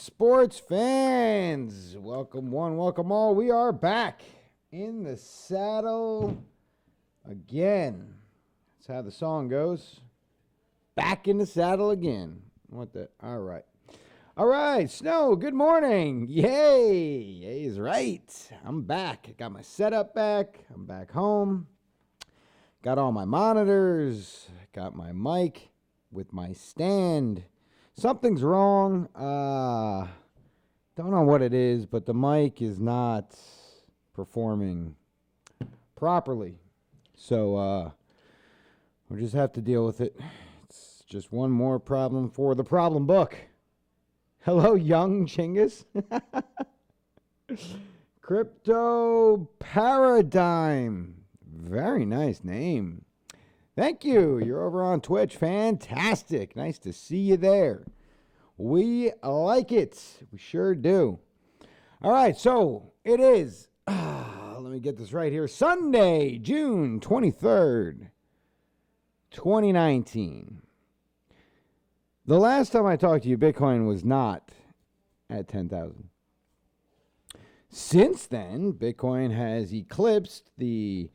Sports fans, welcome one, welcome all. We are back in the saddle again. That's how the song goes. Back in the saddle again. What the? All right. Snow, good morning. Yay. Yay is right. I'm back. I got my setup back. I'm back home. Got all my monitors. Got my mic with my stand. Something's wrong. Don't know what it is, but the mic is not performing properly. So we'll just have to deal with it. It's just one more problem for the problem book. Hello, young Chingus. Crypto Paradigm. Very nice name. Thank you. You're over on Twitch. Fantastic. Nice to see you there. We like it. We sure do. All right, so it is, let me get this right here, Sunday, June 23rd, 2019. The last time I talked to you, Bitcoin was not at 10,000. Since then, Bitcoin has eclipsed the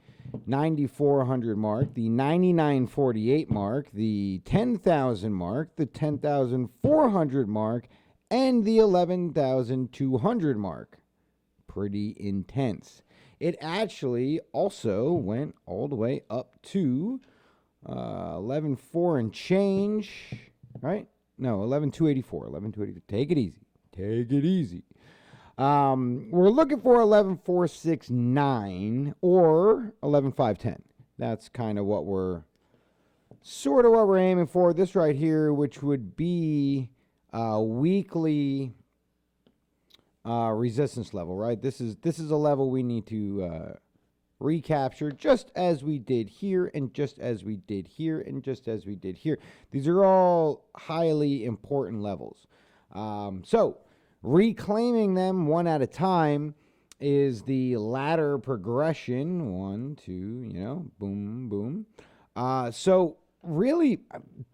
9,400 mark, the 9,948 mark, the 10,000 mark, the 10,400 mark, and the 11,200 mark. Pretty intense. It actually also went all the way up to 11,400 and change, right? No, 11,284. 11,284. Take it easy. Take it easy. We're looking for 11,469 or 11,510. That's kind of what we're aiming for. This right here, which would be weekly resistance level, right? This is a level we need to recapture, just as we did here, and just as we did here, and just as we did here. These are all highly important levels. So reclaiming them one at a time is the ladder progression. 1, 2, boom, boom. So really,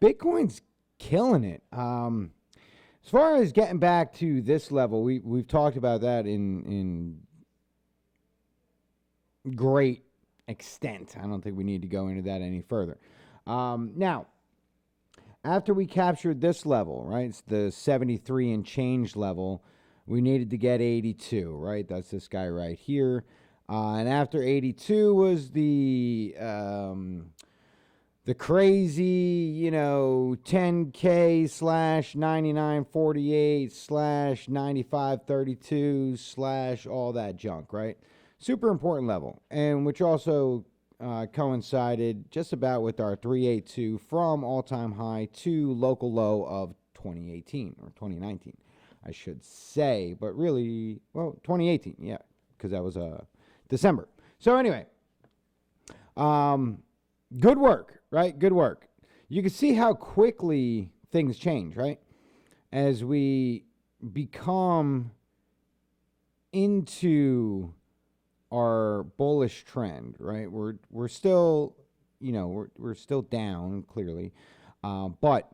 Bitcoin's killing it. As far as getting back to this level, we've talked about that in great extent. I don't think we need to go into that any further. Now, after we captured this level, right, it's the 73 and change level, we needed to get 82, right? That's this guy right here. And after 82 was the crazy, 10K slash 9948 slash 9532 slash all that junk, right? Super important level, and which also coincided just about with our 382 from all-time high to local low of 2018 or 2019, I should say, but really, well, 2018, yeah, because that was December. So anyway, good work, right? Good work. You can see how quickly things change, right? As we become into our bullish trend, right? We're still, we're still down clearly, but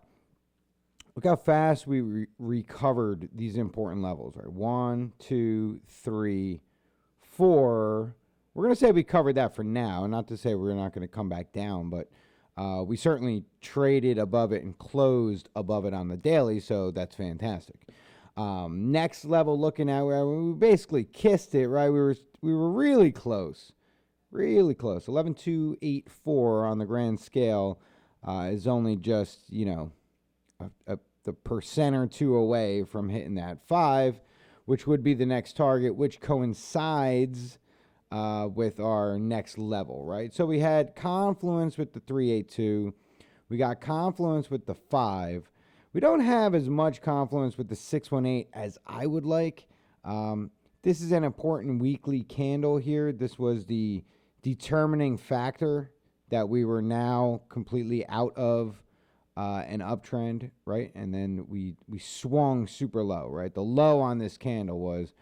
look how fast we recovered these important levels, right? 1, 2, 3, 4. We're gonna say we covered that for now, not to say we're not gonna come back down, but we certainly traded above it and closed above it on the daily, so that's fantastic. Next level, looking at where we basically kissed it, right? We were really close, 11,284 on the grand scale is only just the percent or two away from hitting that 5, which would be the next target, which coincides with our next level, right? So we had confluence with the 382, we got confluence with the 5. We don't have as much confluence with the 618 as I would like. This is an important weekly candle here. This was the determining factor that we were now completely out of an uptrend, right? And then we swung super low, right? The low on this candle was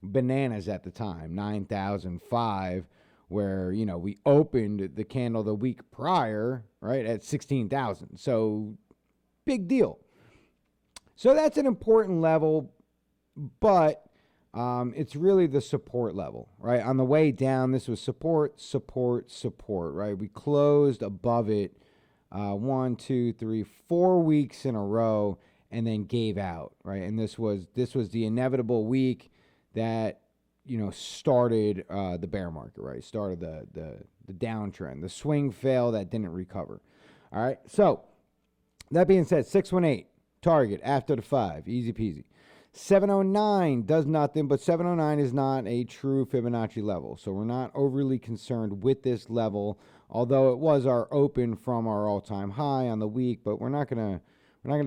bananas at the time, 9,005, where, we opened the candle the week prior, right, at 16,000. So big deal. So that's an important level. but it's really the support level, right? On the way down, this was support, support, support, right? We closed above it 1, 2, 3, 4 weeks in a row, and then gave out, right? And this was the inevitable week that started the bear market, right? Started the downtrend, the swing fail that didn't recover. All right. So that being said, 618 target after the 5, easy peasy. 709 does nothing, but 709 is not a true Fibonacci level, so we're not overly concerned with this level. Although it was our open from our all-time high on the week, but we're not gonna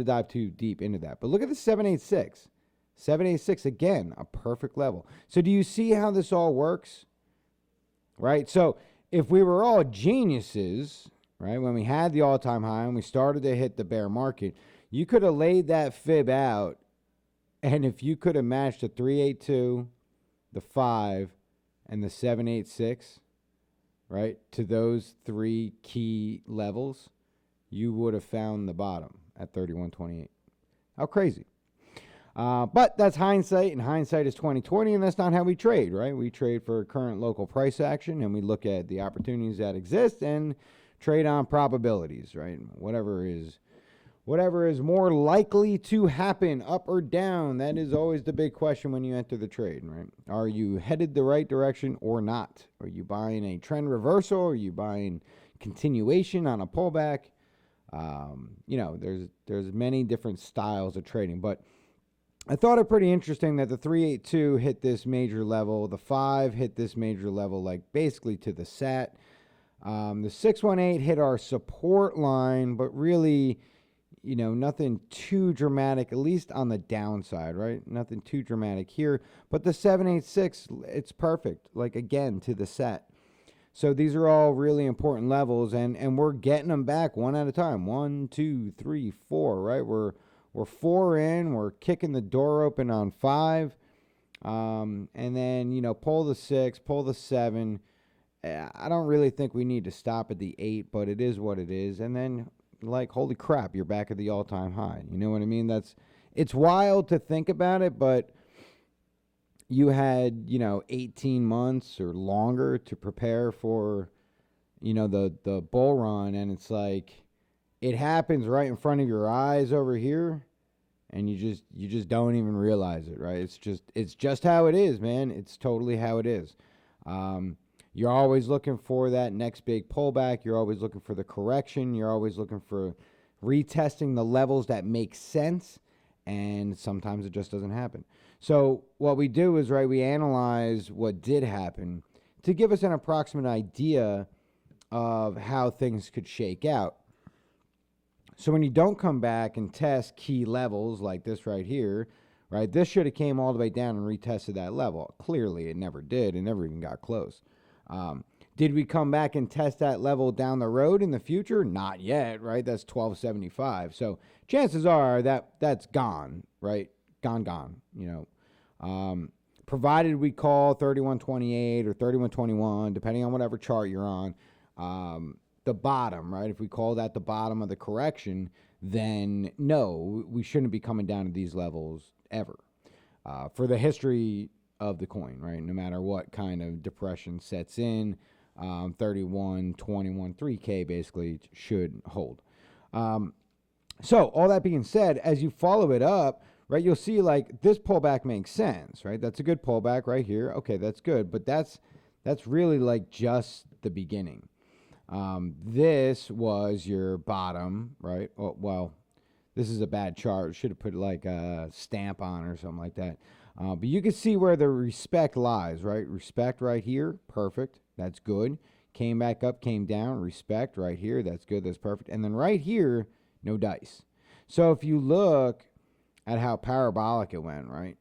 dive too deep into that. But look at the 786. 786 again, a perfect level. So do you see how this all works? Right? So if we were all geniuses, right, when we had the all-time high and we started to hit the bear market, you could have laid that fib out, and if you could have matched the 382, the 5, and the 786, right, to those 3 key levels, you would have found the bottom at 31.28. How crazy. But that's hindsight, and hindsight is 20/20, and that's not how we trade, right? We trade for current local price action, and we look at the opportunities that exist and trade on probabilities, right? Whatever is more likely to happen, up or down, that is always the big question when you enter the trade, right? Are you headed the right direction or not? Are you buying a trend reversal? Are you buying continuation on a pullback? There's many different styles of trading, but I thought it pretty interesting that the 382 hit this major level, the 5 hit this major level, like basically to the sat. The 618 hit our support line, but really, nothing too dramatic, at least on the downside, right? Nothing too dramatic here. But the 786, it's perfect, like again, to the set. So these are all really important levels, and we're getting them back one at a time. 1, 2, 3, 4, right? We're 4 in. We're kicking the door open on 5. And then, pull the 6, pull the 7. I don't really think we need to stop at the 8, but it is what it is. And then, like, holy crap, you're back at the all-time high. You know what I mean? It's wild to think about it, but you had, 18 months or longer to prepare for, the bull run, and it's like it happens right in front of your eyes over here, and you just don't even realize it, right? It's just how it is, man. It's totally how it is. You're always looking for that next big pullback. You're always looking for the correction. You're always looking for retesting the levels that make sense, and sometimes it just doesn't happen. So what we do is, right, we analyze what did happen to give us an approximate idea of how things could shake out. So when you don't come back and test key levels like this right here, right, this should have came all the way down and retested that level. Clearly, it never did. It never even got close. Did we come back and test that level down the road in the future? Not yet, right? That's 1275. So chances are that that's gone, right? Gone. Provided we call 3128 or 3121, depending on whatever chart you're on, the bottom, right? If we call that the bottom of the correction, then no, we shouldn't be coming down to these levels ever. For the history of the coin, right? No matter what kind of depression sets in, 31, 21, 3K basically should hold. So all that being said, as you follow it up, right, you'll see like this pullback makes sense, right? That's a good pullback right here. Okay, that's good, but that's really like just the beginning. This was your bottom, right? Oh, well, this is a bad chart. Should have put like a stamp on or something like that. But you can see where the respect lies, right? Respect right here, perfect. That's good. Came back up, came down, respect right here. That's good, that's perfect. And then right here, no dice. So if you look at how parabolic it went, right?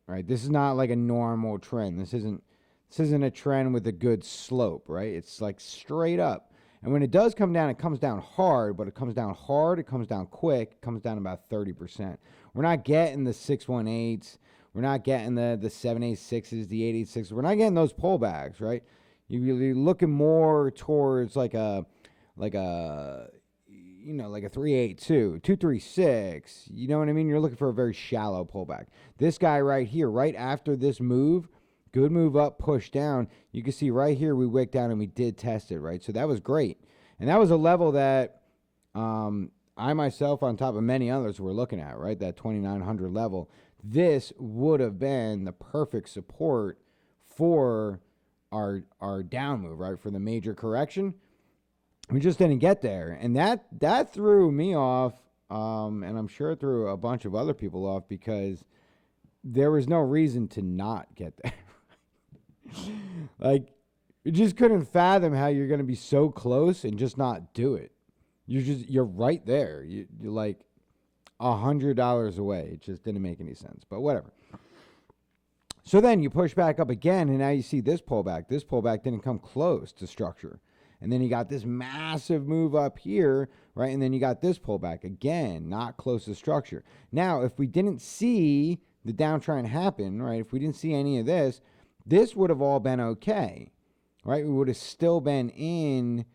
Right. This is not like a normal trend. This isn't a trend with a good slope, right? It's like straight up. And when it does come down, it comes down hard, but it comes down hard, it comes down quick, it comes down about 30%. We're not getting the 618s. We're not getting the 786s, the 886s. We're not getting those pullbacks, right? You're looking more towards like a like a 382, 236. You know what I mean? You're looking for a very shallow pullback. This guy right here, right after this move, good move up, push down. You can see right here we wicked down and we did test it, right? So that was great. And that was a level that I myself, on top of many others, were looking at, right? That 2,900 level. This would have been the perfect support for our down move, right? For the major correction. We just didn't get there. And that threw me off, and I'm sure it threw a bunch of other people off because there was no reason to not get there. Like, you just couldn't fathom how you're going to be so close and just not do it. You're right there. You're like $100 away. It just didn't make any sense, but whatever. So then you push back up again, and now you see this pullback. This pullback didn't come close to structure. And then you got this massive move up here, right? And then you got this pullback again, not close to structure. Now, if we didn't see the downtrend happen, right? If we didn't see any of this, this would have all been okay, right? We would have still been in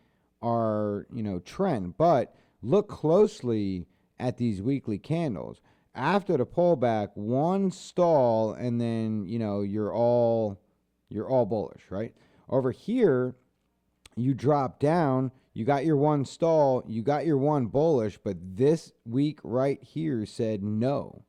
our, trend. But look closely at these weekly candles. After the pullback, one stall, and then, you're all bullish, right? Over here, you drop down, you got your one stall, you got your one bullish, but this week right here said no,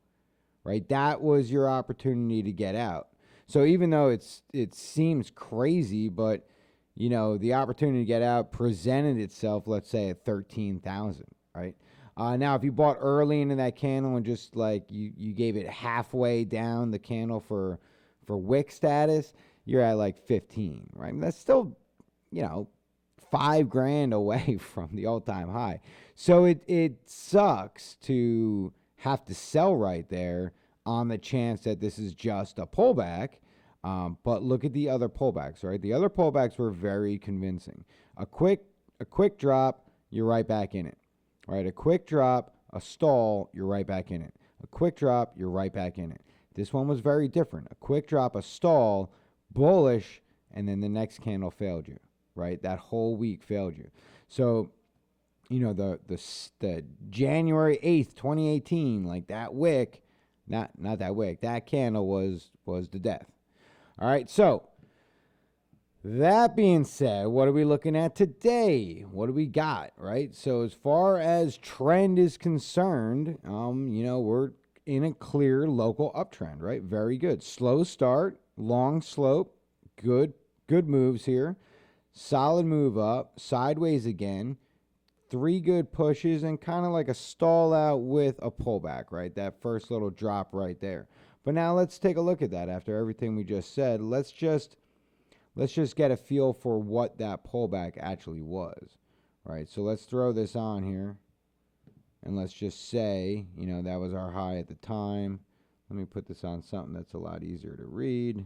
right? That was your opportunity to get out. So even though it seems crazy, but, the opportunity to get out presented itself, let's say, at 13,000, right? Now, if you bought early into that candle and just like you gave it halfway down the candle for wick status, you're at like 15, right? And that's still, $5,000 away from the all-time high. So it sucks to have to sell right there on the chance that this is just a pullback. But look at the other pullbacks, right? The other pullbacks were very convincing. A quick drop, you're right back in it, right? A quick drop, a stall, you're right back in it. A quick drop, you're right back in it. This one was very different. A quick drop, a stall, bullish, and then the next candle failed you, right? That whole week failed you. So, the January 8th, 2018, like that wick, not that wick, that candle was the death. All right, so that being said, what are we looking at today? What do we got, right? So as far as trend is concerned, we're in a clear local uptrend, right? Very good. Slow start, long slope, good moves here. Solid move up, sideways again, 3 good pushes, and kind of like a stall out with a pullback, right? That first little drop right there. But now let's take a look at that after everything we just said. Let's just get a feel for what that pullback actually was, right? So let's throw this on here, and let's just say, that was our high at the time. Let me put this on something that's a lot easier to read.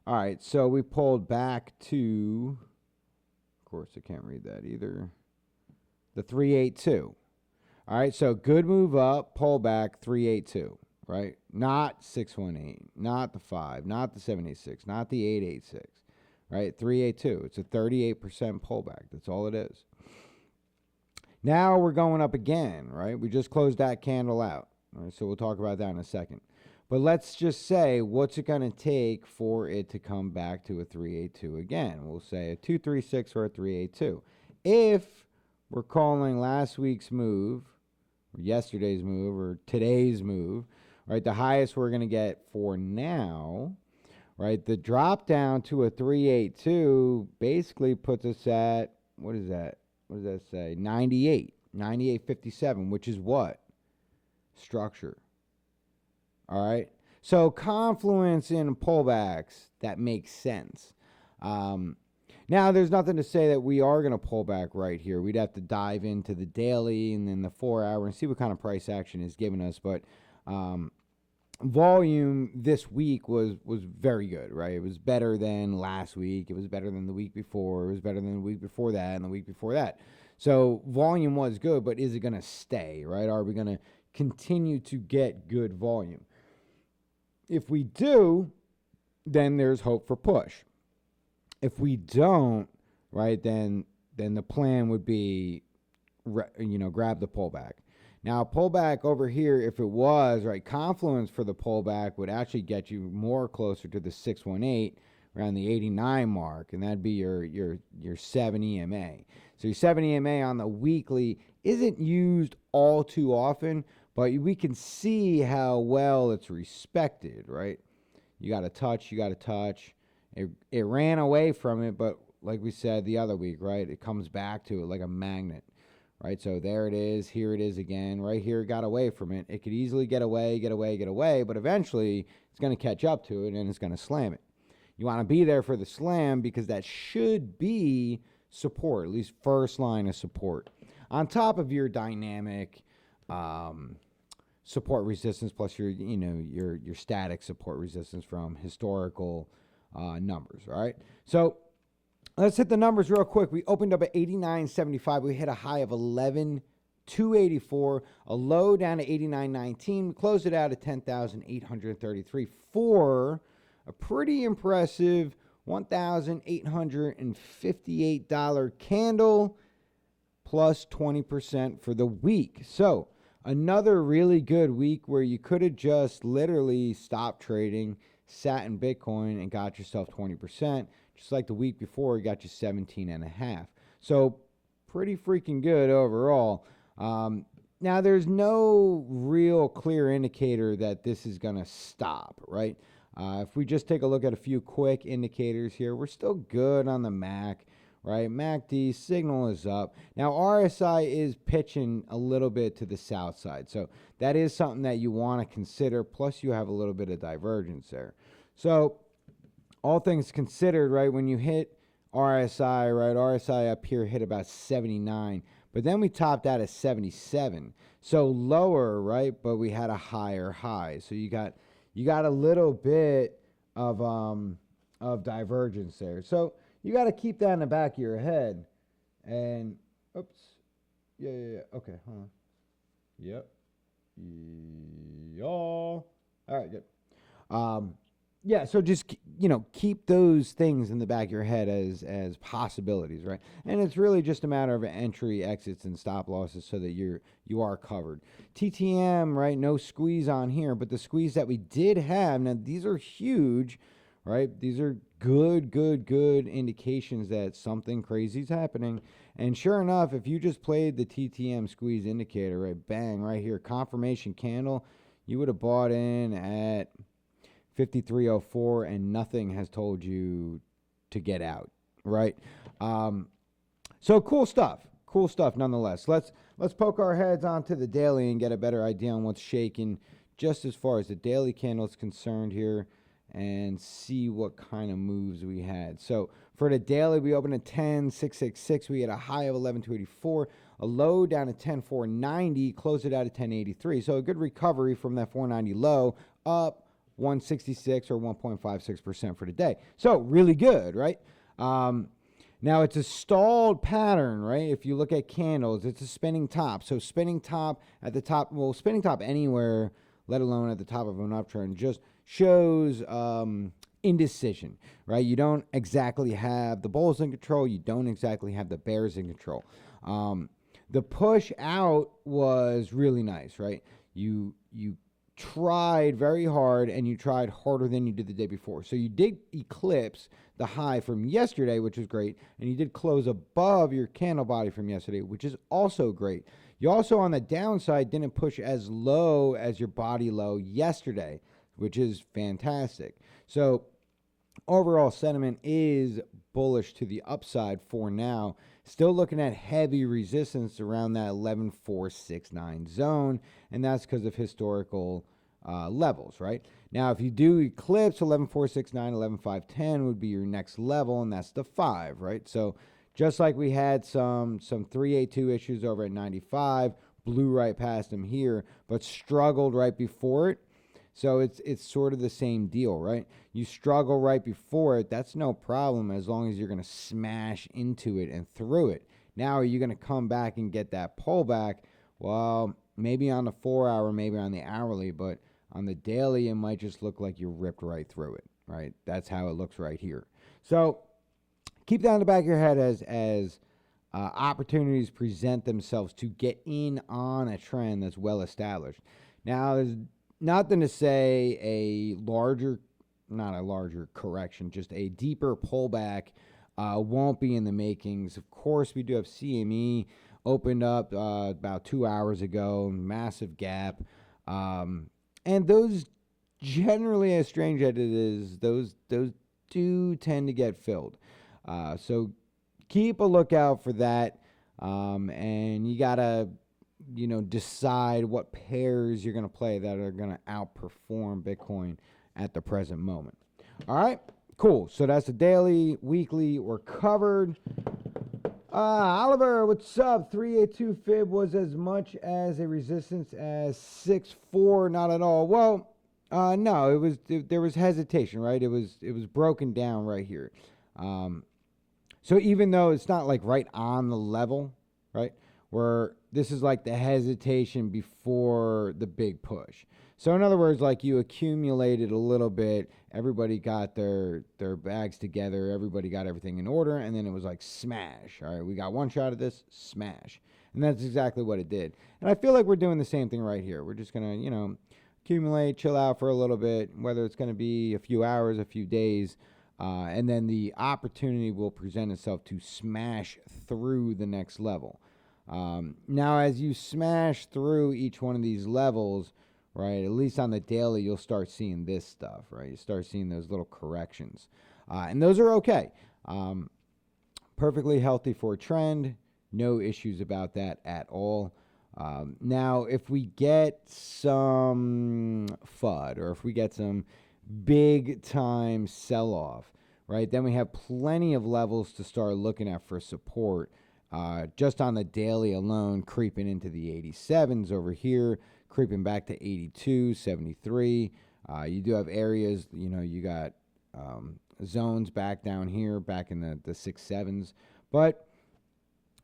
All right, so we pulled back to, of course, I can't read that either, the 382. All right, so good move up, pull back, 382, right? Not 618, not the 5, not the 786, not the 886, right? 382. It's a 38% pullback. That's all it is. Now we're going up again, right? We just closed that candle out. All right, so we'll talk about that in a second. But let's just say, what's it going to take for it to come back to a 382 again? We'll say a 236 or a 382. If we're calling last week's move, or yesterday's move, or today's move, right, the highest we're going to get for now, right, the drop down to a 382 basically puts us at, what is that? What does that say? 98.57, which is what? Structure. All right. So confluence in pullbacks, that makes sense. Now, there's nothing to say that we are going to pull back right here. We'd have to dive into the daily and then the 4 hour and see what kind of price action is giving us. But volume this week was very good, right? It was better than last week. It was better than the week before. It was better than the week before that and the week before that. So volume was good, but is it going to stay, right? Are we going to continue to get good volume? If we do, then there's hope for push. If we don't, right, then then the plan would be, grab the pullback. Now, pullback over here, if it was, right, confluence for the pullback would actually get you more closer to the 618, around the 89 mark, and that'd be your 7 EMA. So your 7 EMA on the weekly isn't used all too often, but we can see how well it's respected, right? You got to touch. It ran away from it, but like we said the other week, right, it comes back to it like a magnet, right? So there it is. Here it is again. Right here, it got away from it. It could easily get away, but eventually it's going to catch up to it and it's going to slam it. You want to be there for the slam because that should be support, at least first line of support, on top of your dynamic support resistance plus your static support resistance from historical numbers. All right, so let's hit the numbers real quick. We opened up at 89.75. We hit a high of 11,284, a low down to 89.19. We closed it out at 10,833 for a pretty impressive $1,858 candle, plus 20% for the week. So another really good week where you could have just literally stopped trading, sat in Bitcoin, and got yourself 20%. Just like the week before, you got you 17.5. So pretty freaking good overall. Now, there's no real clear indicator that this is going to stop, right? If we just take a look at a few quick indicators here, we're still good on the MAC, right? MACD signal is up. Now, RSI is pitching a little bit to the south side. So that is something that you want to consider. Plus, you have a little bit of divergence there. So all things considered, right, when you hit RSI, right, RSI up here hit about 79. But then we topped out at 77. So lower, right, but we had a higher high. So you got a little bit of divergence there. So you got to keep that in the back of your head. And, oops. Yeah. Okay, hold on. Yep. Y'all. All right, good. Yeah, so just, keep those things in the back of your head as possibilities, right? And it's really just a matter of entry, exits, and stop losses so that you are covered. TTM, right, no squeeze on here, but the squeeze that we did have, now these are huge, right? These are good indications that something crazy is happening. And sure enough, if you just played the TTM squeeze indicator, right, bang, right here, confirmation candle, you would have bought in at 53.04 and nothing has told you to get out, right? So cool stuff nonetheless. Let's poke our heads onto the daily and get a better idea on what's shaking just as far as the daily candle is concerned here and see what kind of moves we had. So for the daily, we opened at 10,666. We had a high of 11,284, a low down at 10,490, closed it out at 10,083. So a good recovery from that 490 low, up 166 or 1.56% for the day. So really good, right? Now it's a stalled pattern, right? If you look at candles, it's a spinning top. So spinning top at the top, well, spinning top anywhere, let alone at the top of an uptrend, just shows indecision, right? You don't exactly have the bulls in control. You don't exactly have the bears in control. The push out was really nice, right? You tried very hard and you tried harder than you did the day before. So you did eclipse the high from yesterday, which is great. And you did close above your candle body from yesterday, which is also great. You also, on the downside, didn't push as low as your body low yesterday, which is fantastic. So overall sentiment is bullish to the upside for now. Still looking at heavy resistance around that 11,469 zone, and that's because of historical levels, right? Now, if you do eclipse 11,469, 11,510 would be your next level, and that's the 5, right? So just like we had some 382 issues over at 95, blew right past them here, but struggled right before it. So it's sort of the same deal, right? You struggle right before it, that's no problem as long as you're going to smash into it and through it. Now, are you going to come back and get that pullback? Well, maybe on the 4-hour, maybe on the hourly, but on the daily, it might just look like you ripped right through it, right? That's how it looks right here. So keep that in the back of your head as opportunities present themselves to get in on a trend that's well established. Now, there's nothing to say not a larger correction, just a deeper pullback won't be in the makings. Of course, we do have CME opened up about 2 hours ago, massive gap. And those generally, as strange as it is, those do tend to get filled. So keep a lookout for that. And you got to, decide what pairs you're going to play that are going to outperform Bitcoin at the present moment. All right, cool. So that's the daily, weekly, we're covered. Oliver, what's up? 382 fib was as much as a resistance as 6.4. Not at all. Well, no, there was hesitation, right? It was broken down right here. So even though it's not like right on the level, right, where this is like the hesitation before the big push. So in other words, like you accumulated a little bit, everybody got their bags together, everybody got everything in order, and then it was like smash. All right, we got one shot of this, smash. And that's exactly what it did. And I feel like we're doing the same thing right here. We're just going to, accumulate, chill out for a little bit, whether it's going to be a few hours, a few days, and then the opportunity will present itself to smash through the next level. Now, as you smash through each one of these levels, right, at least on the daily, you'll start seeing this stuff, right? You start seeing those little corrections. And those are okay. Perfectly healthy for a trend. No issues about that at all. Now, if we get some FUD or if we get some big time sell-off, right, then we have plenty of levels to start looking at for support. Just on the daily alone, creeping into the 87s over here, creeping back to 82, 73. You do have areas, you got zones back down here, back in the 6-7s. But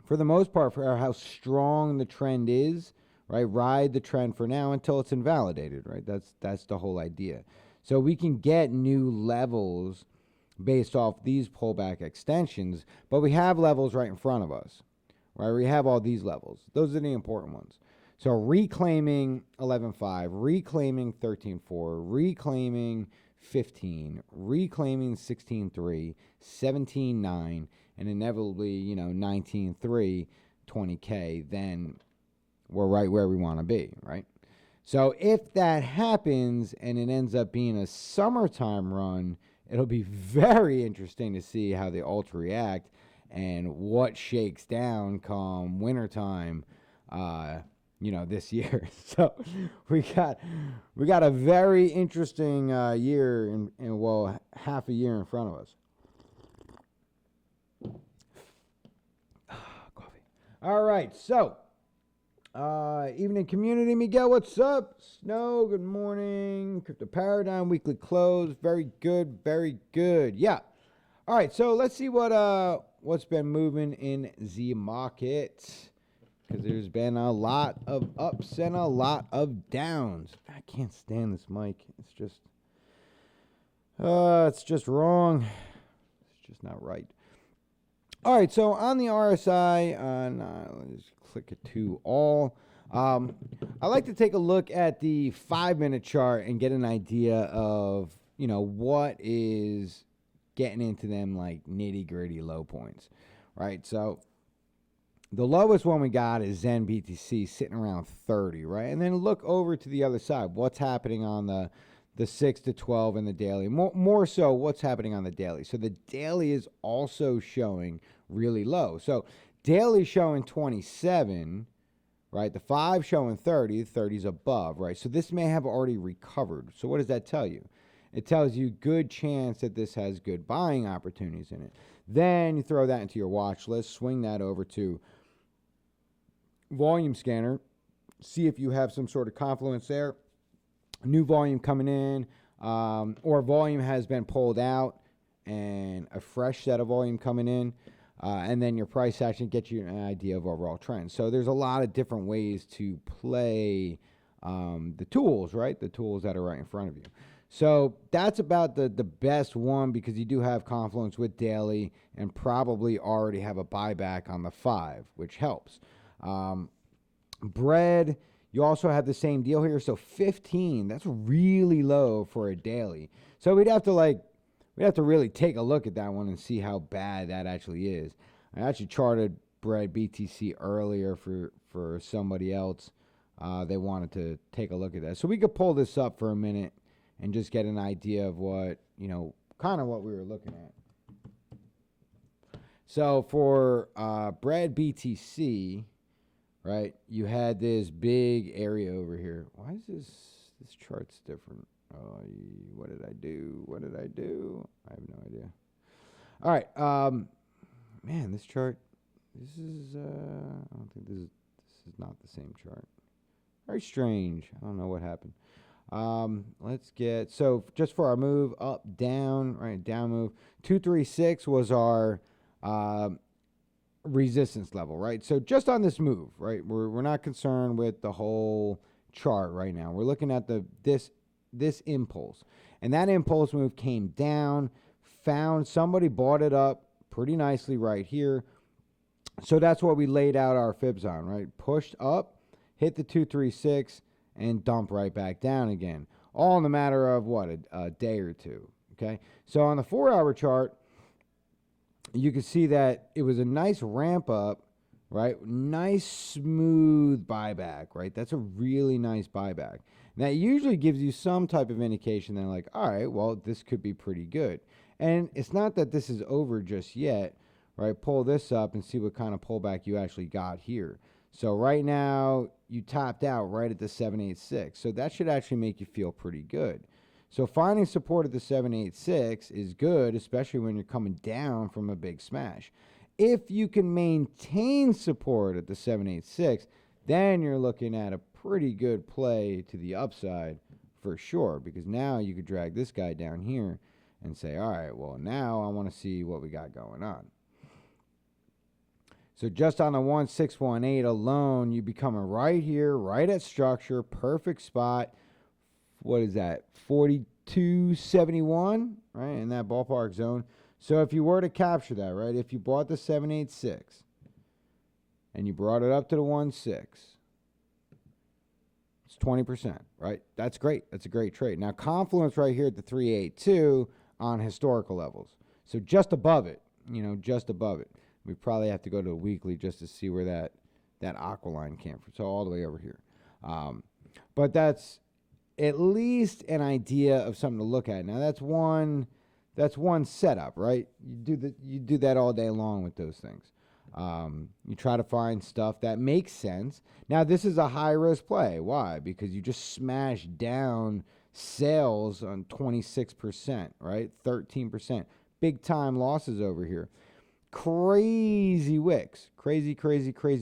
for the most part, for how strong the trend is, right, ride the trend for now until it's invalidated, right? That's the whole idea. So we can get new levels based off these pullback extensions, but we have levels right in front of us, right? We have all these levels. Those are the important ones. So reclaiming 11.5, reclaiming 13.4, reclaiming 15, reclaiming 16.3, 17.9, and inevitably, 19.3, 20K, then we're right where we want to be, right? So if that happens and it ends up being a summertime run, it'll be very interesting to see how the alts react and what shakes down come wintertime, this year. So we got a very interesting year and half a year in front of us. Coffee. All right, so evening community, Miguel, what's up? Snow, good morning. Crypto Paradigm weekly close, very good, very good. Yeah. All right, so let's see what's been moving in the market, because there's been a lot of ups and a lot of downs. I can't stand this mic. It's just wrong. It's just not right. All right, so on the RSI, let's click it to all. I like to take a look at the 5-minute chart and get an idea of, what is getting into them like nitty-gritty low points, right? So the lowest one we got is Zen BTC sitting around 30, right? And then look over to the other side. What's happening on the 6 to 12 in the daily? More so what's happening on the daily. So the daily is also showing really low. So daily showing 27, right? The 5 showing 30, 30's above, right? So this may have already recovered. So what does that tell you? It tells you good chance that this has good buying opportunities in it. Then you throw that into your watch list, swing that over to volume scanner, see if you have some sort of confluence there, new volume coming in, or volume has been pulled out and a fresh set of volume coming in, and then your price action gets you an idea of overall trends. So there's a lot of different ways to play the tools, right? The tools that are right in front of you. So that's about the best one, because you do have confluence with daily and probably already have a buyback on the 5, which helps. Bread, you also have the same deal here. So 15, that's really low for a daily. So we'd have to really take a look at that one and see how bad that actually is. I actually charted Bread BTC earlier for somebody else. They wanted to take a look at that. So we could pull this up for a minute and just get an idea of what, kind of what we were looking at. So for Bread BTC, right, you had this big area over here. Why is this chart's different? Oh, what did I do? What did I do? I have no idea. All right, man, this chart. This is. I don't think this is not the same chart. Very strange. I don't know what happened. Let's get, so just for our move up, down, right, down move. 236 was our resistance level, right? So just on this move, right, we're not concerned with the whole chart right now. We're looking at this impulse, and that impulse move came down, found somebody bought it up pretty nicely right here. So that's what we laid out our fibs on, right? Pushed up, hit the 236, and dump right back down again. All in a matter of what, a day or two, okay? So on the 4-hour chart, you can see that it was a nice ramp up, right? Nice smooth buyback, right? That's a really nice buyback. And that usually gives you some type of indication that, like, all right, well, this could be pretty good. And it's not that this is over just yet, right? Pull this up and see what kind of pullback you actually got here. So right now, you topped out right at the 786. So that should actually make you feel pretty good. So finding support at the 786 is good, especially when you're coming down from a big smash. If you can maintain support at the 786, then you're looking at a pretty good play to the upside for sure, because now you could drag this guy down here and say, all right, well, now I want to see what we got going on. So just on the 1618 alone, you become right here, right at structure, perfect spot. What is that? 4271, right? In that ballpark zone. So if you were to capture that, right? If you bought the 786 and you brought it up to the 16, it's 20%, right? That's great. That's a great trade. Now, confluence right here at the 382 on historical levels. So just above it, just above it. We probably have to go to a weekly just to see where that aqua line came from. So all the way over here. But that's at least an idea of something to look at. Now that's one setup, right? You do that all day long with those things. You try to find stuff that makes sense. Now this is a high risk play. Why? Because you just smashed down sales on 26%, right? 13%. Big time losses over here. Crazy wicks, crazy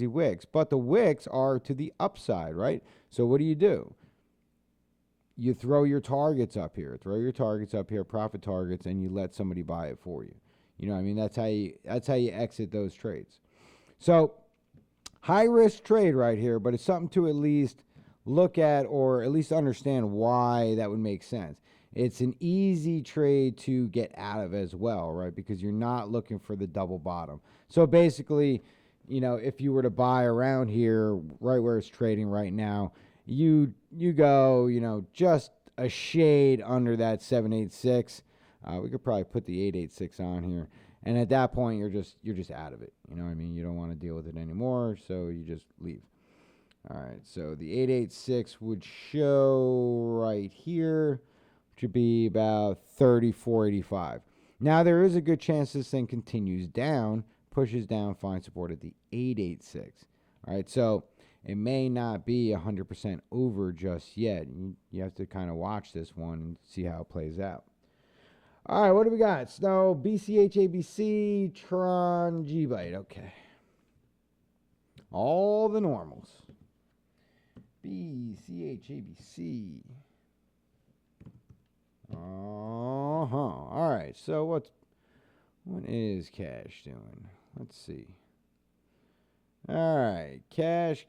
wicks. But the wicks are to the upside, right? So what do? You throw your targets up here, profit targets, and you let somebody buy it for you. You know what I mean? That's how you exit those trades. So high risk trade right here, but it's something to at least look at, or at least understand why that would make sense. It's an easy trade to get out of as well, right? Because you're not looking for the double bottom. So basically, if you were to buy around here, right where it's trading right now, you go, just a shade under that 786. We could probably put the 886 on here. And at that point, you're just out of it. You know what I mean? You don't want to deal with it anymore, so you just leave. All right, so the 886 would show right here, which would be about 34.85. Now, there is a good chance this thing continues down, pushes down, finds support at the 886. All right, so it may not be 100% over just yet. You have to kind of watch this one and see how it plays out. All right, what do we got? Snow, BCH, ABC, Tron, G-Byte. Okay. All the normals. BCH, ABC. All right, so what is cash doing? Let's see. All right, cash.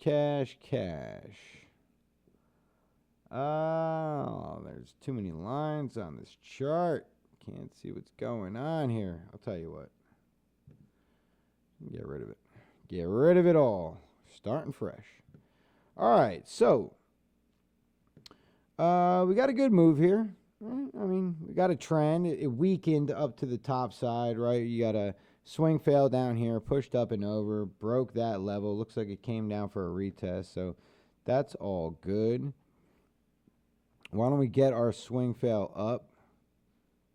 Oh, there's too many lines on this chart. Can't see what's going on here. I'll tell you what. Get rid of it. Get rid of it all. Starting fresh. All right, so we got a good move here. I mean, we got a trend. It weakened up to the top side, right? You got a swing fail down here, pushed up and over, broke that level. Looks like it came down for a retest, so that's all good. Why don't we get our swing fail up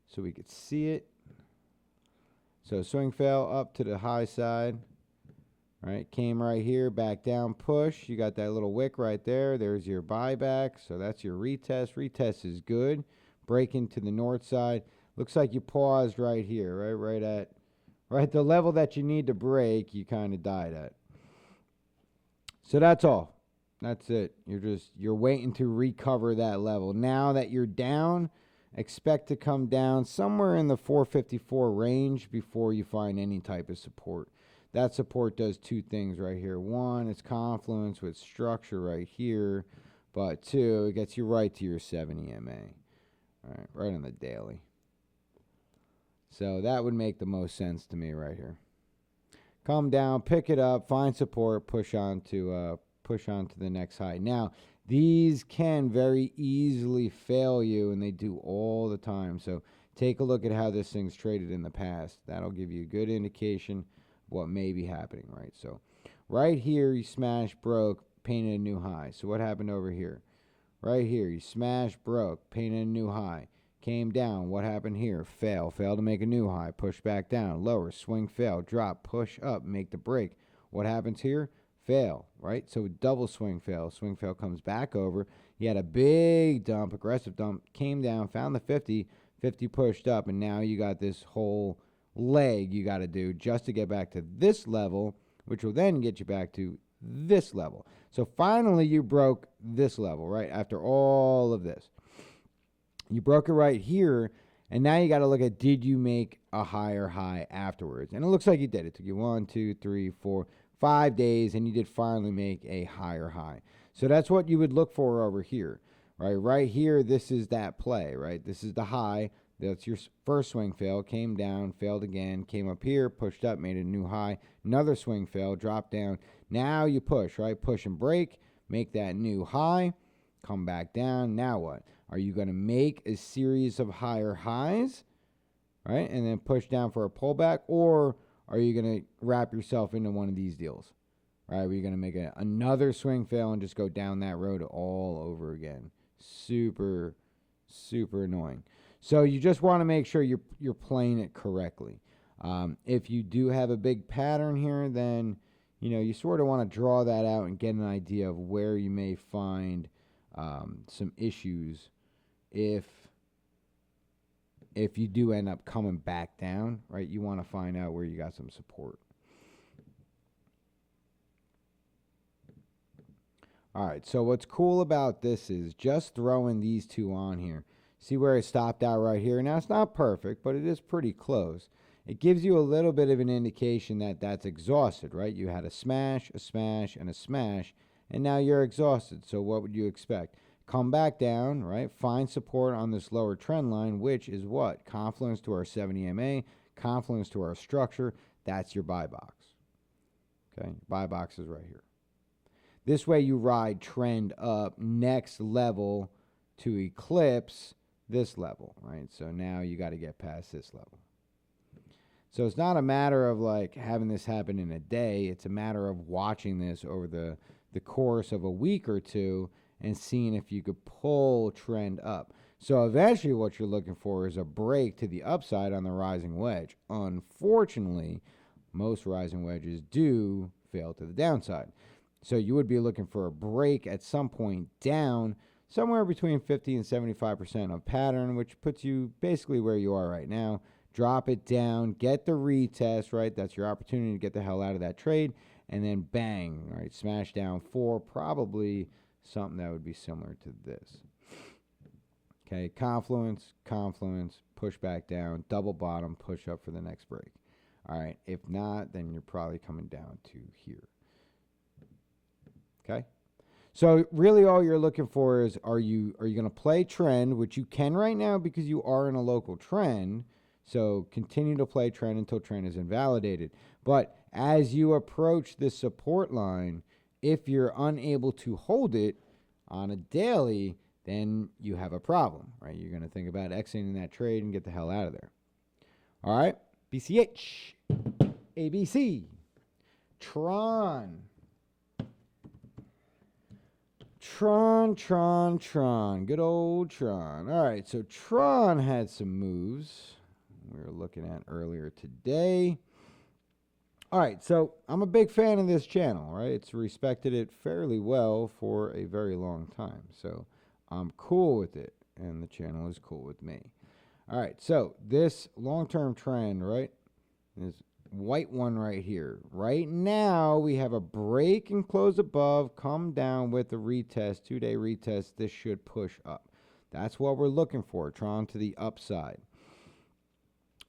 so we could see it? So swing fail up to the high side, right? Came right here, back down, push. You got that little wick right there. There's your buyback. So that's your retest. Retest is good. Breaking to the north side. Looks like you paused right here, right at the level that you need to break. You kind of died at. So that's all. That's it. You're waiting to recover that level. Now that you're down, expect to come down somewhere in the 454 range before you find any type of support. That support does two things right here. One, it's confluence with structure right here. But two, it gets you right to your 70 MA. All right, right on the daily. So that would make the most sense to me right here. Come down, pick it up, find support, push on to the next high. Now, these can very easily fail you, and they do all the time. So take a look at how this thing's traded in the past. That'll give you a good indication of what may be happening, right? So right here, you smash, broke, painted a new high. So what happened over here? Right here, you smash, broke, painted a new high. Came down. What happened here? Fail to make a new high. Push back down. Lower. Swing, fail. Drop. Push up. Make the break. What happens here? Fail, right? So double swing, fail. Swing, fail comes back over. He had a big dump, aggressive dump. Came down, found the 50. 50 pushed up, and now you got this whole leg you got to do just to get back to this level, which will then get you back to this level. So finally you broke this level, right? After all of this. You broke it right here, and now you got to look at, did you make a higher high afterwards? And it looks like you did. It took you 1, 2, 3, 4, 5 days, and you did finally make a higher high. So that's what you would look for over here, right? Right here, this is that play, right? This is the high. That's your first swing fail. Came down, failed again, came up here, pushed up, made a new high. Another swing fail, dropped down. Now you push, right? Push and break, make that new high, come back down. Now what? Are you going to make a series of higher highs, right, and then push down for a pullback, or are you going to wrap yourself into one of these deals, right? Are you going to make another swing fail and just go down that road all over again? Super, super annoying. So you just want to make sure you're playing it correctly. If you do have a big pattern here, then you sort of want to draw that out and get an idea of where you may find some issues if you do end up coming back down, right? You want to find out where you got some support. All right, so what's cool about this is just throwing these two on here. See where it stopped out right here? Now, it's not perfect, but it is pretty close. It gives you a little bit of an indication that that's exhausted, right? You had a smash, and a smash, and now you're exhausted. So what would you expect? Come back down, right? Find support on this lower trend line, which is what? Confluence to our 70 MA, confluence to our structure. That's your buy box. Okay, buy box is right here. This way you ride trend up next level to eclipse this level, right? So now you got to get past this level. So it's not a matter of like having this happen in a day. It's a matter of watching this over the course of a week or two and seeing if you could pull trend up. So eventually what you're looking for is a break to the upside on the rising wedge. Unfortunately, most rising wedges do fail to the downside. So you would be looking for a break at some point down, somewhere between 50 and 75% of pattern, which puts you basically where you are right now. Drop it down, get the retest, right? That's your opportunity to get the hell out of that trade. And then bang, right? Smash down for probably something that would be similar to this. Okay, confluence, push back down, double bottom, push up for the next break. All right, if not, then you're probably coming down to here. Okay, So really all you're looking for is, are you going to play trend, which you can right now because you are in a local trend. So continue to play trend until trend is invalidated. But as you approach this support line, if you're unable to hold it on a daily, then you have a problem, right? You're going to think about exiting that trade and get the hell out of there. All right, BCH, ABC, Tron. Tron. Good old Tron. All right, so Tron had some moves we were looking at earlier today. All right, so I'm a big fan of this channel, right? It's respected it fairly well for a very long time. So I'm cool with it, and the channel is cool with me. All right, so this long-term trend, right, is white one right here. Right now, we have a break and close above, come down with a retest, 2-day retest. This should push up. That's what we're looking for, Tron to the upside.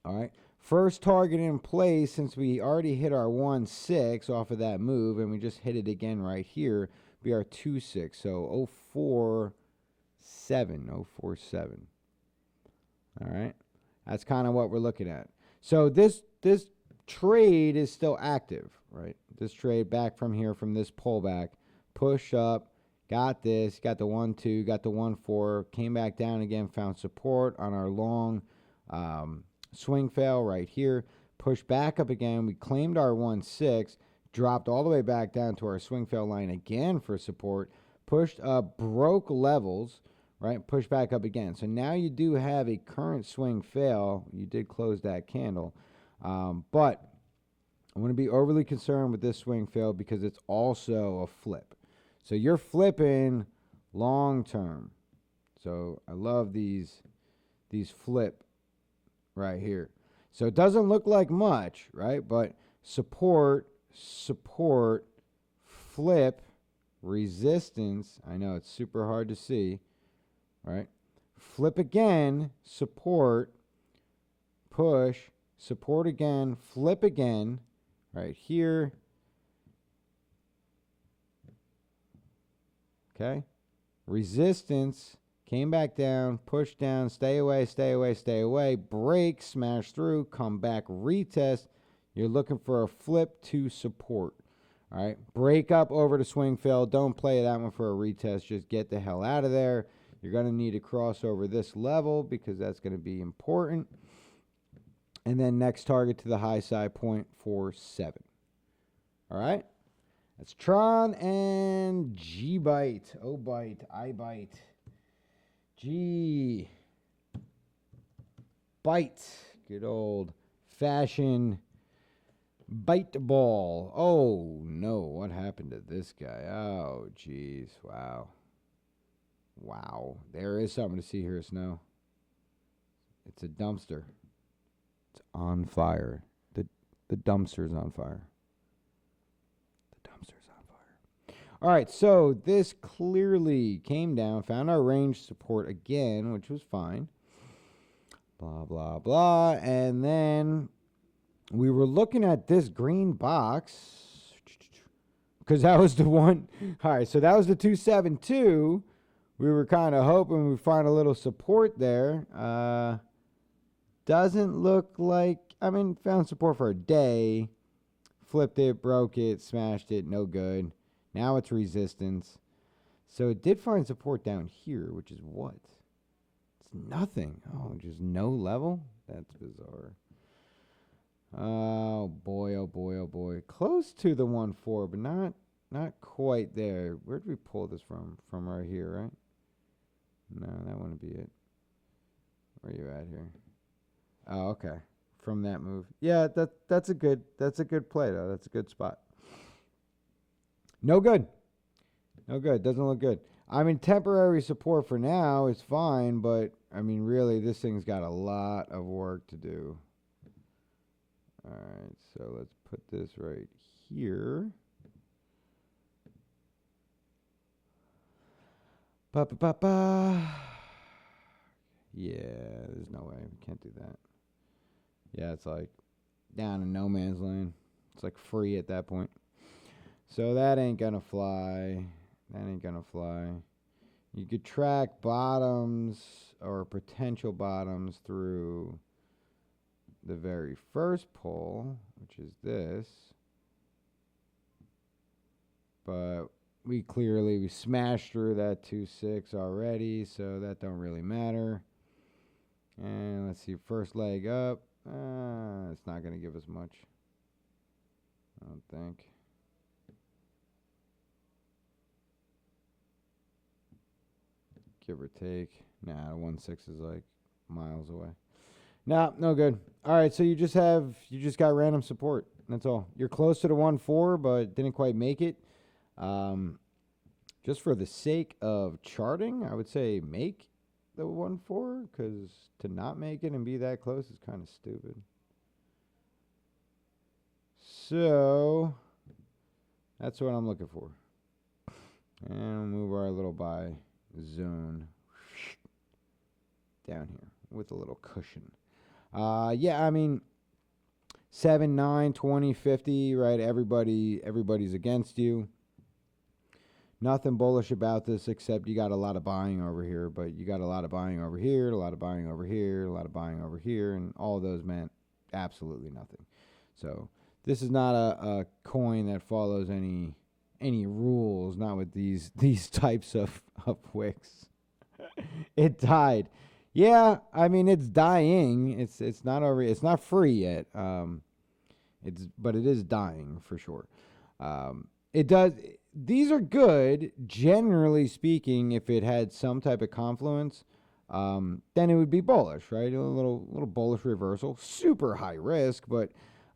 All right. First target in place, since we already hit our 1.6 off of that move, and we just hit it again right here, be our 2.6. So 0.47. All right. That's kind of what we're looking at. So this trade is still active, right? This trade back from here, from this pullback, push up, got this, got the 1.2, got the 1.4, came back down again, found support on our long swing fail right here, pushed back up again. We claimed our 1.6, dropped all the way back down to our swing fail line again for support, pushed up, broke levels, right? Pushed back up again. So now you do have a current swing fail. You did close that candle. But I want to be overly concerned with this swing fail because it's also a flip. So you're flipping long term. So I love these flip right here. So it doesn't look like much, right? But support, flip, resistance. I know it's super hard to see, right? Flip again, support, push, support again, flip again, right here. Okay. Resistance, came back down, pushed down, stay away, break, smash through, come back, retest. You're looking for a flip to support. All right. Break up over to swing fail. Don't play that one for a retest. Just get the hell out of there. You're going to need to cross over this level because that's going to be important. And then next target to the high side, 0.47. All right. That's Tron and G-Byte. Oh, Byte. I-Byte. G-Byte. Good old fashioned bite ball. Oh, no. What happened to this guy? Oh, geez. Wow. Wow. There is something to see here, Snow. It's a dumpster. It's on fire. The dumpster's on fire. The dumpster's on fire. All right, so this clearly came down, found our range support again, which was fine. Blah, blah, blah. And then we were looking at this green box because that was the one. All right, so that was the 272. We were kind of hoping we'd find a little support there. Doesn't look like, found support for a day. Flipped it, broke it, smashed it, no good. Now it's resistance. So it did find support down here, which is what? It's nothing. Oh, just no level? That's bizarre. Oh, boy, oh, boy, oh, boy. Close to the 1.4, but not quite there. Where did we pull this from? From right here, right? No, that wouldn't be it. Where are you at here? Oh, okay. From that move. Yeah, that's a good play though. That's a good spot. No good. No good. Doesn't look good. Temporary support for now is fine, but really this thing's got a lot of work to do. All right, so let's put this right here. Yeah, there's no way. We can't do that. Yeah, it's like down in no man's land. It's like free at that point. So that ain't gonna fly. That ain't gonna fly. You could track bottoms or potential bottoms through the very first pull, which is this. But we smashed through that 2-6 already, so that don't really matter. And let's see, first leg up. It's not going to give us much, I don't think. Give or take. Nah, 1-6 is like miles away. Nah, no good. All right, so you just got random support. That's all. You're close to the 1-4, but didn't quite make it. Just for the sake of charting, I would say make the 1-4, because to not make it and be that close is kind of stupid. So that's what I'm looking for. And we'll move our little buy zone down here with a little cushion. Yeah, I mean, 7, 9, 20, 50, right? Everybody's against you. Nothing bullish about this except you got a lot of buying over here, but you got a lot of buying over here, a lot of buying over here, a lot of buying over here, and all of those meant absolutely nothing. So this is not a coin that follows any rules, not with these types of wicks. It died. Yeah, I mean it's dying. It's not over. It's not free yet. But it is dying for sure. It does. These are good, generally speaking. If it had some type of confluence, then it would be bullish, right? A little bullish reversal, super high risk, but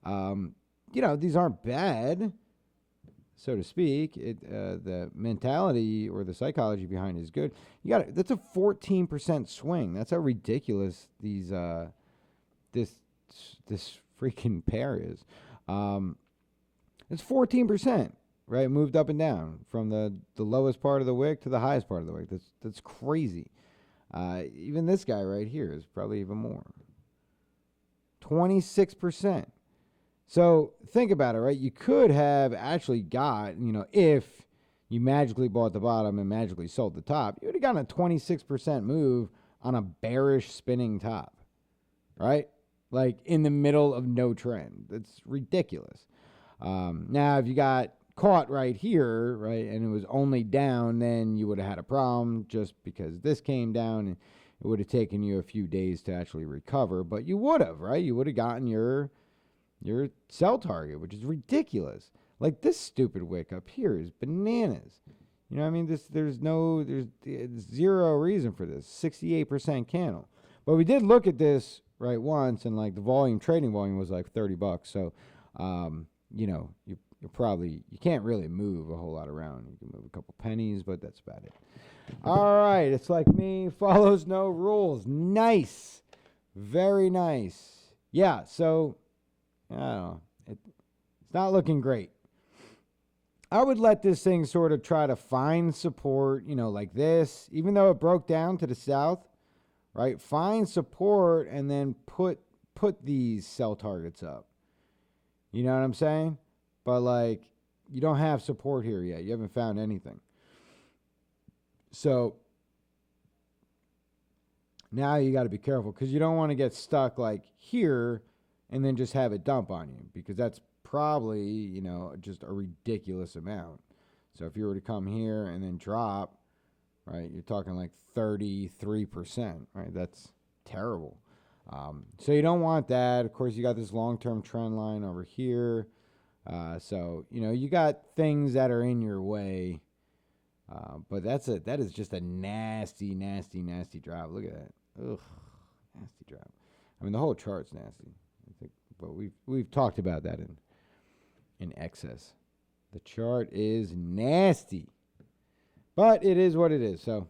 these aren't bad, so to speak. The mentality or the psychology behind it is good. That's a 14% swing. That's how ridiculous this freaking pair is. It's 14%. Right, moved up and down from the lowest part of the wick to the highest part of the wick. That's crazy. Even this guy right here is probably even more. 26%. So think about it, right? You could have actually got, if you magically bought the bottom and magically sold the top, you would have gotten a 26% move on a bearish spinning top, right? Like in the middle of no trend. That's ridiculous. Now, if you got caught right here, right, and it was only down, then you would have had a problem just because this came down, and it would have taken you a few days to actually recover, but you would have, right? You would have gotten your sell target, which is ridiculous. Like this stupid wick up here is bananas. You know what I mean? There's zero reason for this. 68% candle. But we did look at this right once, and like the trading volume was like $30. So, you can't really move a whole lot around. You can move a couple pennies, but that's about it. All right, it's like me, follows no rules. Nice. Very nice. Yeah, so, I don't know. It's not looking great. I would let this thing sort of try to find support, like this, even though it broke down to the south, right? Find support and then put these sell targets up. You know what I'm saying? But, like, you don't have support here yet. You haven't found anything. So, now you got to be careful because you don't want to get stuck, like, here and then just have it dump on you because that's probably, just a ridiculous amount. So, if you were to come here and then drop, right, you're talking like 33%, right? That's terrible. So, you don't want that. Of course, you got this long-term trend line over here. So, you got things that are in your way, but that is just a nasty, nasty, nasty drop. Look at that. Ugh, nasty drop. I mean, the whole chart's nasty, I think, but we've talked about that in excess. The chart is nasty, but it is what it is. So,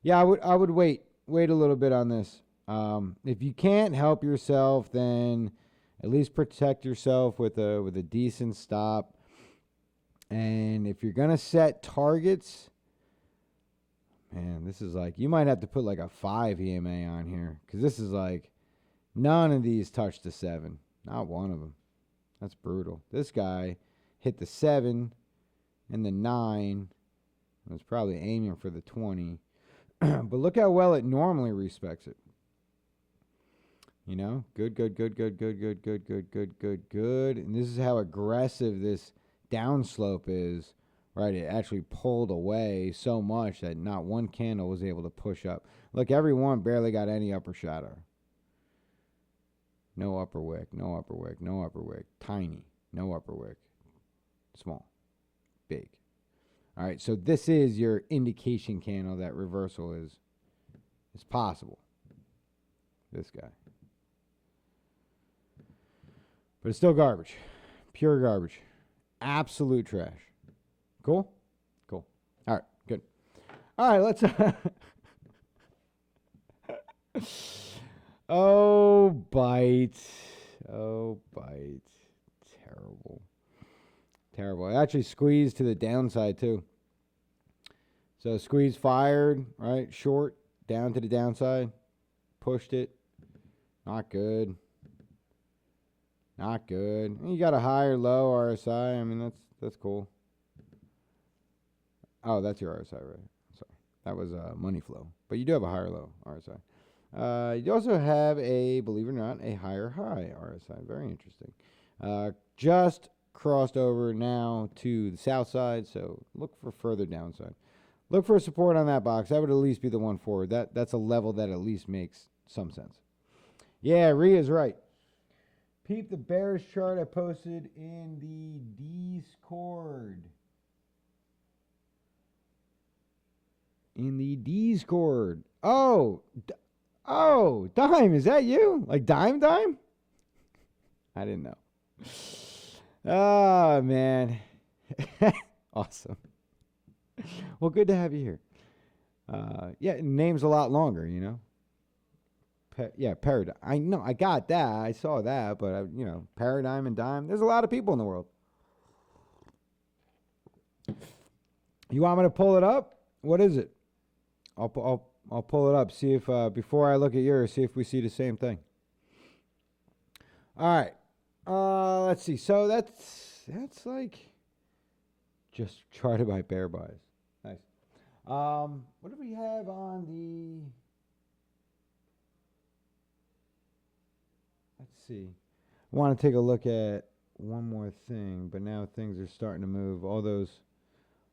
yeah, I would wait a little bit on this. If you can't help yourself, then at least protect yourself with a decent stop. And if you're going to set targets, man, this is like, you might have to put like a 5 EMA on here because this is like, none of these touched the 7. Not one of them. That's brutal. This guy hit the 7 and the 9, It's probably aiming for the 20. But look how well it normally respects it. You know, good, good, good, good, good, good, good, good, good, good, good. And this is how aggressive this downslope is, right? It actually pulled away so much that not one candle was able to push up. Look, every one barely got any upper shadow. No upper wick, no upper wick, no upper wick. Tiny, no upper wick. Small, big. All right, so this is your indication candle that reversal is possible. This guy. But it's still garbage. Pure garbage. Absolute trash. Cool? Cool. All right, good. All right, let's... Oh, bite. Oh, bite. Terrible. Terrible. I actually squeezed to the downside, too. So squeeze fired, right? Short, down to the downside. Pushed it. Not good. Not good. You got a high or low RSI. I mean, that's cool. Oh, that's your RSI, right? Sorry. That was money flow. But you do have a higher low RSI. You also have a, believe it or not, a higher high RSI. Very interesting. Just crossed over now to the south side, so look for further downside. Look for support on that box. That would at least be the one forward. That's a level that at least makes some sense. Yeah, Rhea's right. Peep the bearish chart I posted in the Discord. In the Discord. Oh, Dime, is that you? Like Dime? I didn't know. Oh, man. Awesome. Well, good to have you here. Yeah, name's a lot longer, you know. Paradigm. I know, I got that. I saw that, but, Paradigm and Dime. There's a lot of people in the world. You want me to pull it up? What is it? I'll pull it up. See if before I look at yours, see if we see the same thing. All right. Let's see. So that's like just charted by bear buys. Nice. What do we have on the? Let's see. I want to take a look at one more thing, but now things are starting to move. All those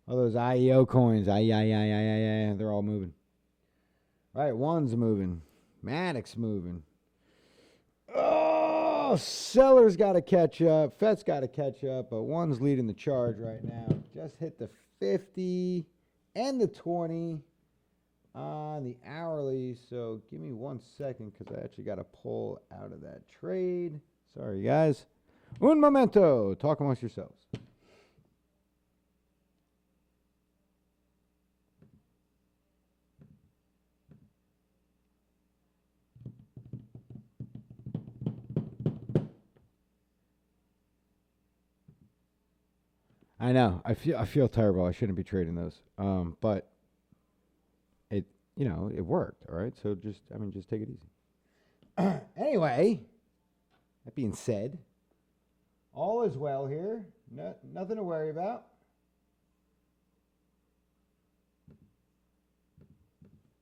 IEO coins, they're all moving. All right, one's moving. Matic's moving. Oh, seller's got to catch up. Fed's got to catch up, but one's leading the charge right now. Just hit the 50 and the 20 on the hourly. So give me 1 second because I actually got to pull out of that trade. Sorry, guys. Un momento. Talk amongst yourselves. I know. I feel terrible. I shouldn't be trading those. But it worked. All right. So just take it easy. Anyway, that being said, all is well here. Nothing to worry about.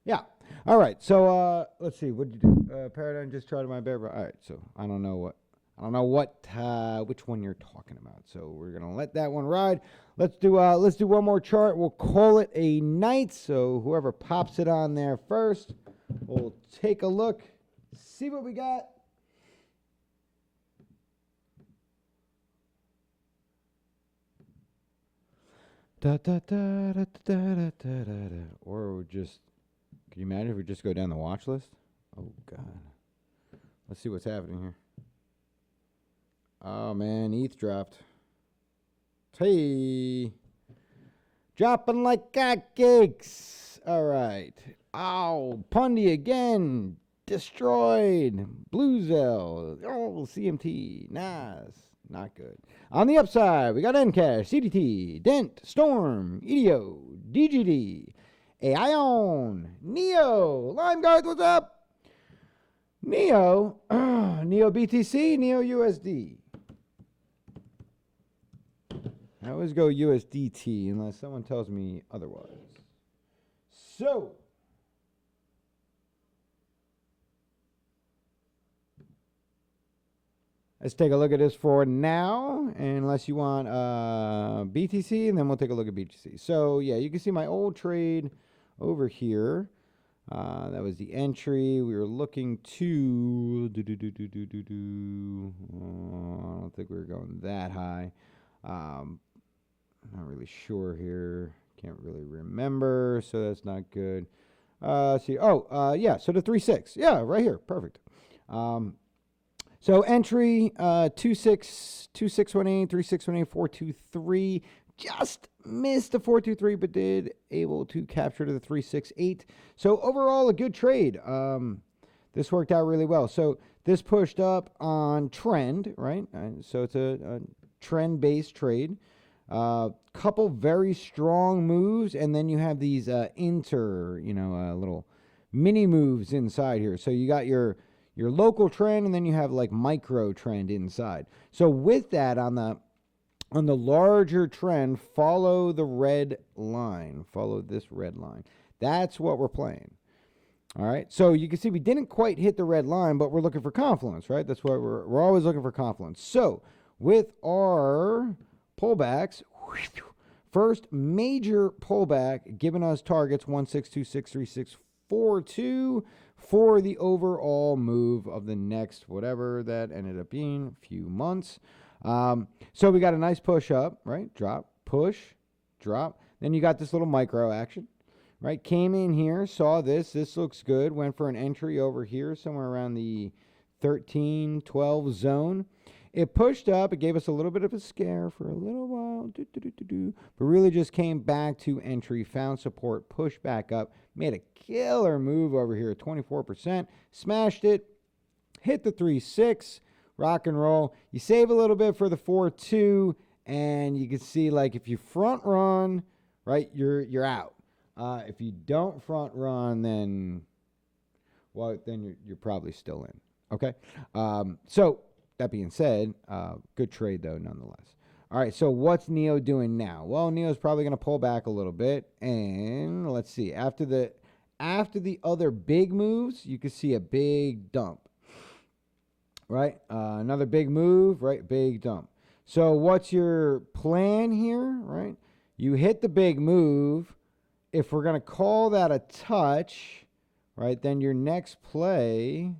Yeah. All right. So let's see. What did you do? Paradigm just charted my bear. All right. So I don't know which one you're talking about. So we're gonna let that one ride. Let's do one more chart. We'll call it a night. So whoever pops it on there first, we'll take a look, see what we got. Or just, can you imagine if we just go down the watch list? Oh God. Let's see what's happening here. Oh, man, ETH dropped. Hey. Dropping like hotcakes. All right. Oh, Pundy again. Destroyed. Bluezell. Oh, CMT. Nice. Not good. On the upside, we got Encash, CDT, Dent, Storm, EDO, DGD, AION, Neo, LimeGuard, what's up? Neo, Neo BTC, Neo USD. I always go USDT unless someone tells me otherwise. So, let's take a look at this for now, unless you want BTC, and then we'll take a look at BTC. So, yeah, you can see my old trade over here. That was the entry. We were looking to I don't think we were going that high. I'm not really sure here. Can't really remember, so that's not good. See, yeah, so the 3.6. Yeah, right here. Perfect. So entry 2618, 3618, 423. Just missed the 423, but did able to capture to the 368. So overall, a good trade. This worked out really well. So this pushed up on trend, right? So it's a trend-based trade. Couple very strong moves, and then you have these little mini moves inside here. So you got your local trend, and then you have like micro trend inside. So with that, on the larger trend, follow the red line. Follow this red line. That's what we're playing. All right. So you can see we didn't quite hit the red line, but we're looking for confluence, right? That's what we're always looking for confluence. So with our pullbacks, first major pullback, giving us targets 1626342 for the overall move of the next whatever that ended up being, few months. So we got a nice push up, right? Drop, push, drop. Then you got this little micro action, right? Came in here, saw this. This looks good. Went for an entry over here, somewhere around the 13, 12 zone. It pushed up. It gave us a little bit of a scare for a little while, but really just came back to entry, found support, pushed back up, made a killer move over here, 24%, smashed it, hit the 3.6, rock and roll. You save a little bit for the 4.2, and you can see, like, if you front run, right, you're out. If you don't front run, then you're probably still in. Okay, so. That being said, good trade, though, nonetheless. All right, so what's NEO doing now? Well, NEO's probably going to pull back a little bit. And let's see. After the other big moves, you can see a big dump. Right? Another big move, right? Big dump. So what's your plan here, right? You hit the big move. If we're going to call that a touch, right, then your next play,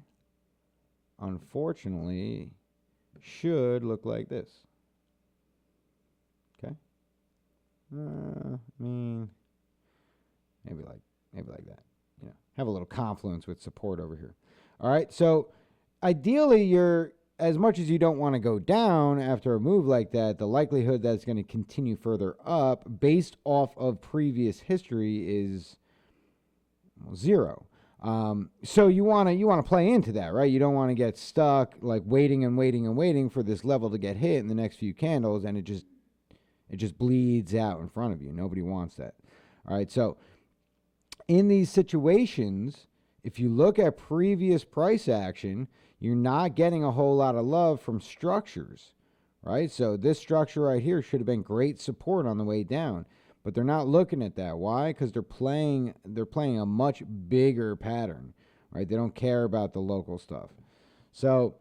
unfortunately, should look like this. Okay. Maybe like that. You know, have a little confluence with support over here. All right. So ideally, as much as you don't want to go down after a move like that, the likelihood that it's going to continue further up based off of previous history is zero. So you want to play into that, right? You don't want to get stuck like waiting and waiting and waiting for this level to get hit in the next few candles, and it just bleeds out in front of you. Nobody wants that. All right. So in these situations, if you look at previous price action, you're not getting a whole lot of love from structures, right? So this structure right here should have been great support on the way down. But they're not looking at that. Why? Because they're playing a much bigger pattern, right? They don't care about the local stuff. So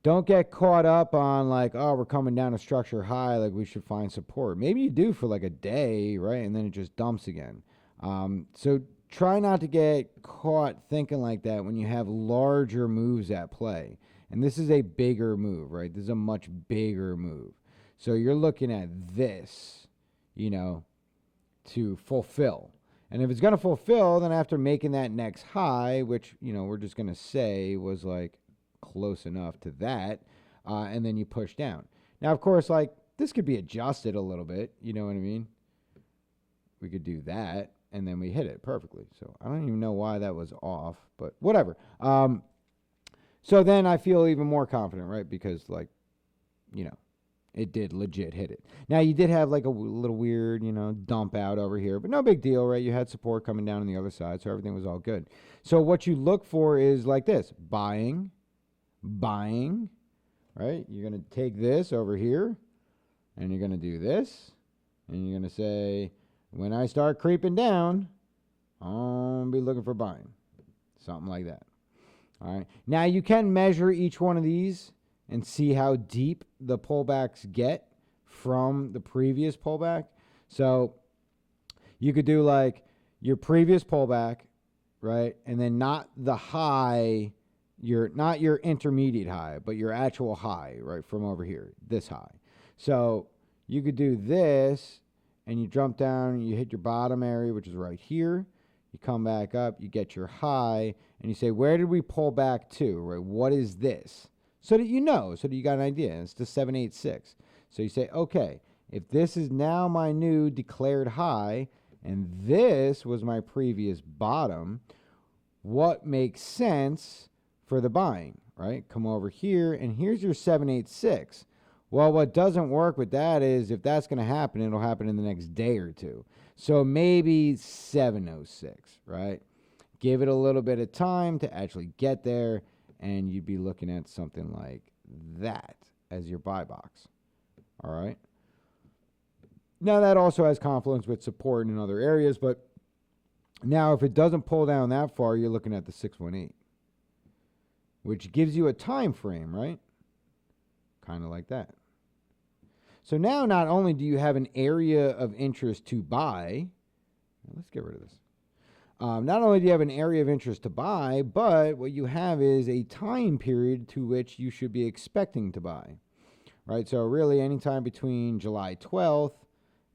don't get caught up on like, oh, we're coming down a structure high, like we should find support. Maybe you do for like a day, right? And then it just dumps again. So try not to get caught thinking like that when you have larger moves at play. And this is a bigger move, right? This is a much bigger move. So you're looking at this, you know, to fulfill. And if it's going to fulfill, then after making that next high, which, you know, we're just going to say was like close enough to that, and then you push down. Now, of course, like this could be adjusted a little bit. You know what I mean? We could do that, and then we hit it perfectly. So I don't even know why that was off, but whatever. So then I feel even more confident, right? Because, like, you know, it did legit hit it. Now, you did have like a little weird, you know, dump out over here, but no big deal, right? You had support coming down on the other side, so everything was all good. So what you look for is like this, buying, right? You're going to take this over here, and you're going to do this, and you're going to say, when I start creeping down, I'll be looking for buying. Something like that. All right. Now, you can measure each one of these and see how deep the pullbacks get from the previous pullback. So you could do like your previous pullback, right? And then not the high, not your intermediate high, but your actual high, right? From over here, this high. So you could do this, and you jump down, and you hit your bottom area, which is right here. You come back up, you get your high, and you say, where did we pull back to, right? What is this? So that you know, so that you got an idea. It's the 786. So you say, okay, if this is now my new declared high, and this was my previous bottom, what makes sense for the buying, right? Come over here, and here's your 786. Well, what doesn't work with that is if that's going to happen, it'll happen in the next day or two. So maybe 706, right? Give it a little bit of time to actually get there, and you'd be looking at something like that as your buy box. All right. Now, that also has confluence with support in other areas, but now if it doesn't pull down that far, you're looking at the 618, which gives you a time frame, right? Kind of like that. So now not only do you have an area of interest to buy, let's get rid of this. Not only do you have an area of interest to buy, but what you have is a time period to which you should be expecting to buy, right? So really anytime between July 12th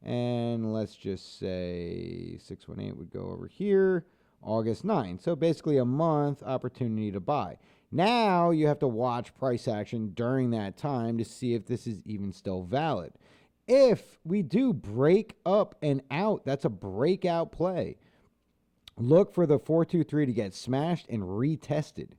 and let's just say 618 would go over here, August 9th. So basically a month opportunity to buy. Now you have to watch price action during that time to see if this is even still valid. If we do break up and out, that's a breakout play. Look for the 423 to get smashed and retested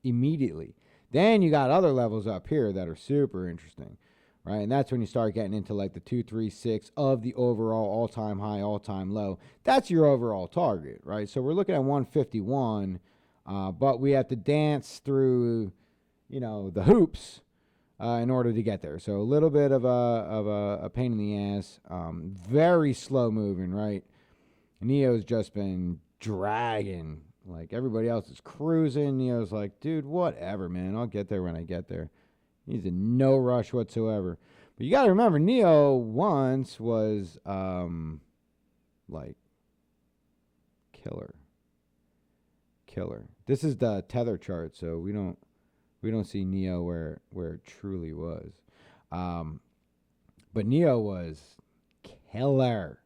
immediately. Then you got other levels up here that are super interesting, right? And that's when you start getting into like the 236 of the overall all-time high, all-time low. That's your overall target, right? So we're looking at 151, but we have to dance through, the hoops in order to get there. So a little bit of a pain in the ass, very slow moving, right? Neo's just been dragging. Like everybody else is cruising. Neo's like, dude, whatever, man. I'll get there when I get there. He's in no rush whatsoever. But you got to remember, Neo once was like killer. This is the tether chart, so we don't see Neo where it truly was. But Neo was killer.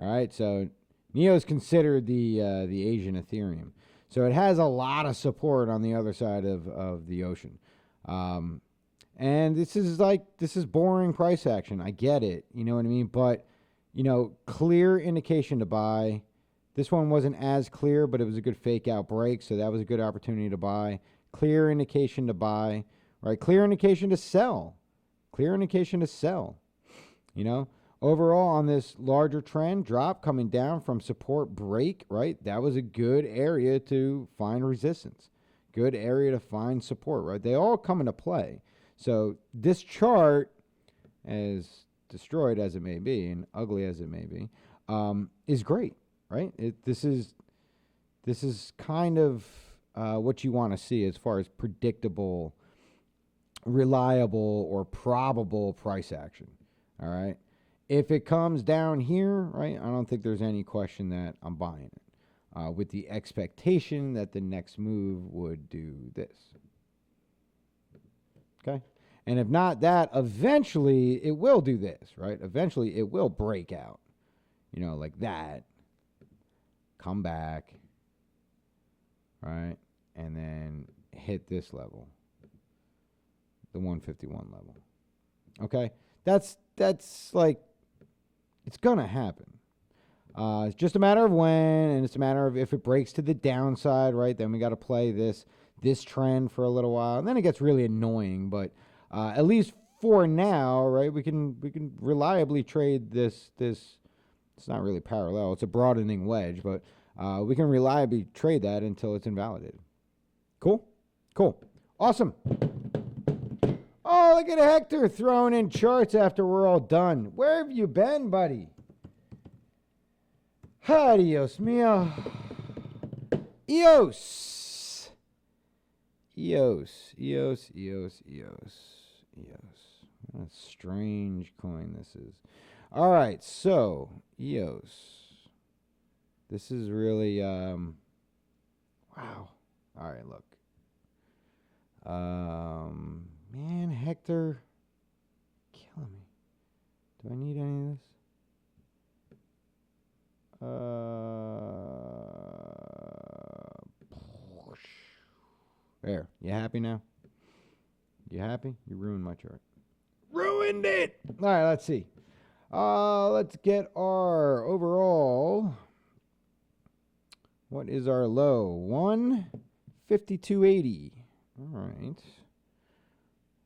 All right, so Neo is considered the Asian Ethereum. So it has a lot of support on the other side of the ocean. And this is boring price action. I get it. You know what I mean? But, clear indication to buy. This one wasn't as clear, but it was a good fake out break. So that was a good opportunity to buy. Clear indication to buy, right? Clear indication to sell. Overall, on this larger trend drop coming down from support break, right? That was a good area to find resistance, good area to find support, right? They all come into play. So this chart, as destroyed as it may be and ugly as it may be, is great, right? This is kind of what you want to see as far as predictable, reliable, or probable price action, all right? If it comes down here, right, I don't think there's any question that I'm buying it with the expectation that the next move would do this. Okay? And if not that, eventually it will do this, right? Eventually it will break out, like that, come back, right? And then hit this level, the 151 level. Okay? That's like, it's going to happen. It's just a matter of when, and it's a matter of if it breaks to the downside, right? Then we got to play this trend for a little while, and then it gets really annoying. But at least for now, right, we can reliably trade this. It's not really parallel; it's a broadening wedge, but we can reliably trade that until it's invalidated. Cool, awesome. All Oh, look at Hector throwing in charts after we're all done. Where have you been, buddy? Adios mio. EOS. EOS. EOS. EOS. EOS. EOS. What a strange coin this is. All right, so EOS. This is really wow. All right, look. Man, Hector, killing me. Do I need any of this? There. You happy now? You happy? You ruined my chart. Ruined it! All right, let's see. Let's get our overall. What is our low? 152.80. All right.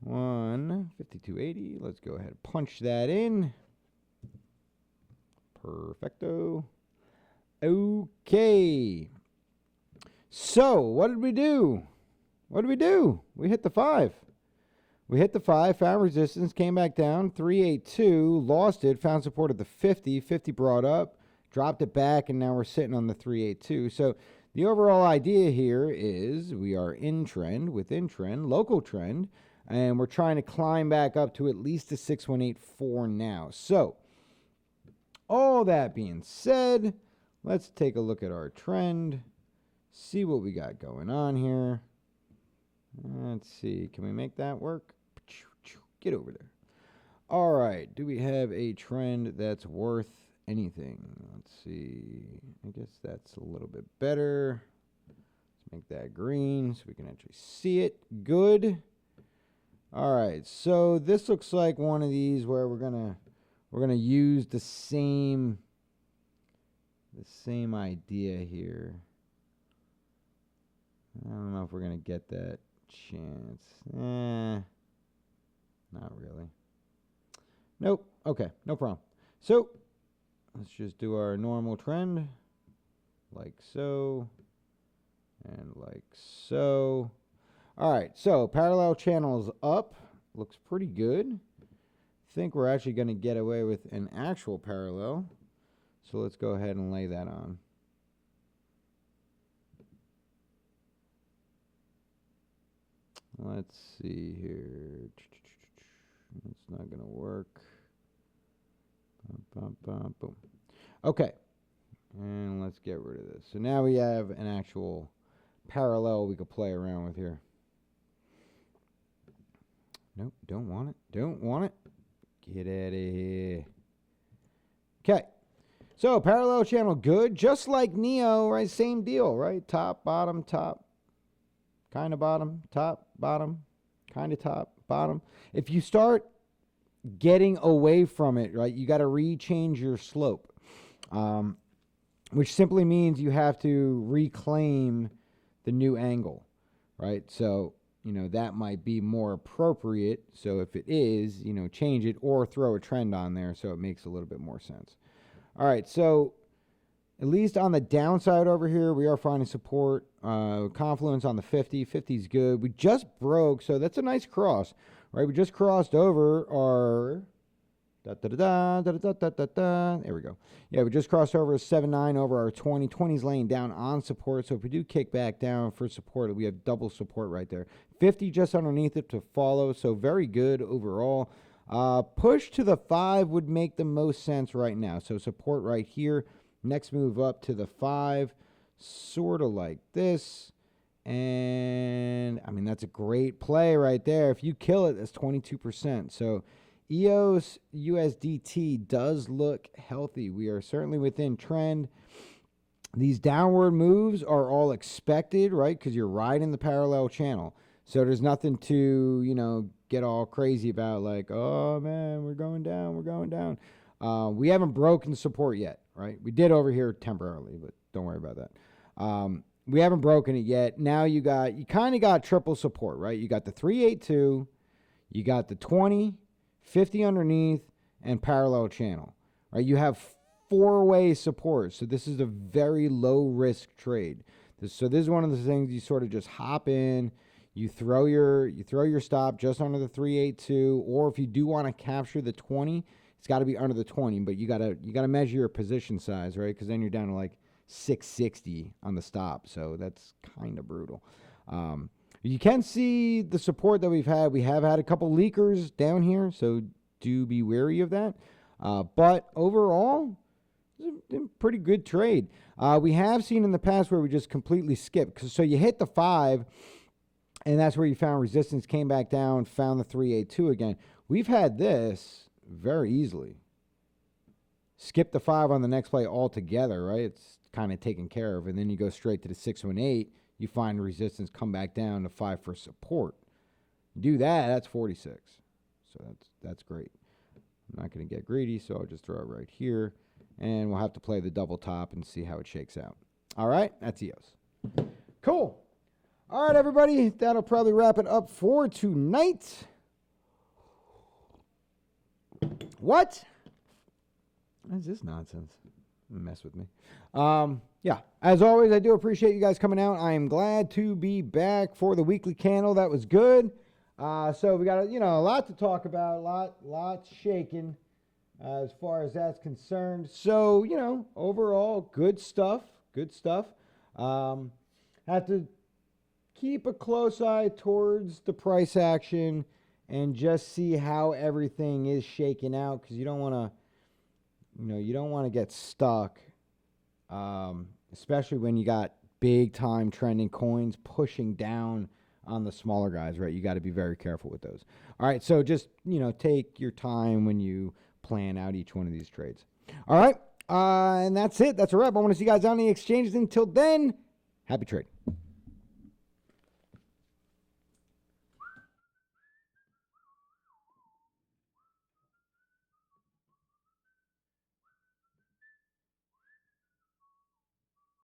152.80. Let's go ahead and punch that in. Perfecto. Okay. So, what did we do? What did we do? We hit the 5. We hit the 5, found resistance, came back down, 382, lost it, found support at the 50, 50 brought up, dropped it back, and now we're sitting on the 382. So the overall idea here is we are in trend, within trend, local trend, and we're trying to climb back up to at least the 6184 now. So all that being said, let's take a look at our trend, see what we got going on here. Let's see, can we make that work? Get over there. All right, do we have a trend that's worth anything? Let's see. I guess that's a little bit better. Let's make that green so we can actually see it. Good. All right, so this looks like one of these where we're gonna use the same idea here. I don't know if we're gonna get that chance. Not really. Nope. Okay, no problem. So let's just do our normal trend, like so, and like so. All right, so parallel channels up, looks pretty good. Think we're actually going to get away with an actual parallel. So let's go ahead and lay that on. Let's see here. It's not going to work. Boom. Okay. And let's get rid of this. So now we have an actual parallel we could play around with here. Nope, don't want it. Don't want it. Get out of here. Okay. So parallel channel good. Just like Neo, right? Same deal, right? Top, bottom, top. Kind of bottom, top, bottom. Kind of top, bottom. If you start getting away from it, right, you got to rechange your slope, which simply means you have to reclaim the new angle, right? So, you know, that might be more appropriate. So if it is, you know, change it or throw a trend on there so it makes a little bit more sense. All right, so at least on the downside over here, we are finding support. Confluence on the 50. 50 is good. We just broke, so that's a nice cross, right? We just crossed over our there we go. Yeah, we just crossed over a 7.9 over our 20. 20's laying down on support, so if we do kick back down for support, we have double support right there. 50 just underneath it to follow, so very good overall. Push to the 5 would make the most sense right now. So support right here. Next move up to the 5, sort of like this. And, I mean, that's a great play right there. If you kill it, that's 22%. So EOS USDT does look healthy. We are certainly within trend. These downward moves are all expected, right? Because you're riding the parallel channel. So there's nothing to, you know, get all crazy about like, oh, man, we're going down, we're going down. We haven't broken support yet, right? We did over here temporarily, but don't worry about that. We haven't broken it yet. Now you kind of got triple support, right? You got the 382, you got the 20, 50 underneath, and parallel channel, right? You have 4-way support. So this is a very low risk trade. So this is one of the things you sort of just hop in. You throw your stop just under the 382, or if you do want to capture the 20, it's got to be under the 20. But you gotta measure your position size, right? Because then you're down to like 660 on the stop, so that's kind of brutal. You can see the support that we've had. We have had a couple leakers down here, so do be wary of that. But overall, it's a pretty good trade. We have seen in the past where we just completely skip. So you hit the 5, and that's where you found resistance, came back down, found the 382 again. We've had this very easily. Skip the 5 on the next play altogether, right? It's kind of taken care of. And then you go straight to the 618. You find resistance, come back down to 5 for support. Do that, that's 46. So that's great. I'm not going to get greedy, so I'll just throw it right here. And we'll have to play the double top and see how it shakes out. All right, that's EOS. Cool. All right, everybody, that'll probably wrap it up for tonight. What? What is this nonsense? Mess with me. Yeah, as always, I do appreciate you guys coming out. I am glad to be back for the weekly candle. That was good. So we got a lot to talk about, lot shaking as far as that's concerned. So, overall, good stuff. Have to keep a close eye towards the price action and just see how everything is shaking out, because you don't want to get stuck, especially when you got big time trending coins pushing down on the smaller guys, right? You got to be very careful with those. All right, so just take your time when you plan out each one of these trades. All right, and that's it. That's a wrap. I want to see you guys on the exchanges. Until then, happy trading.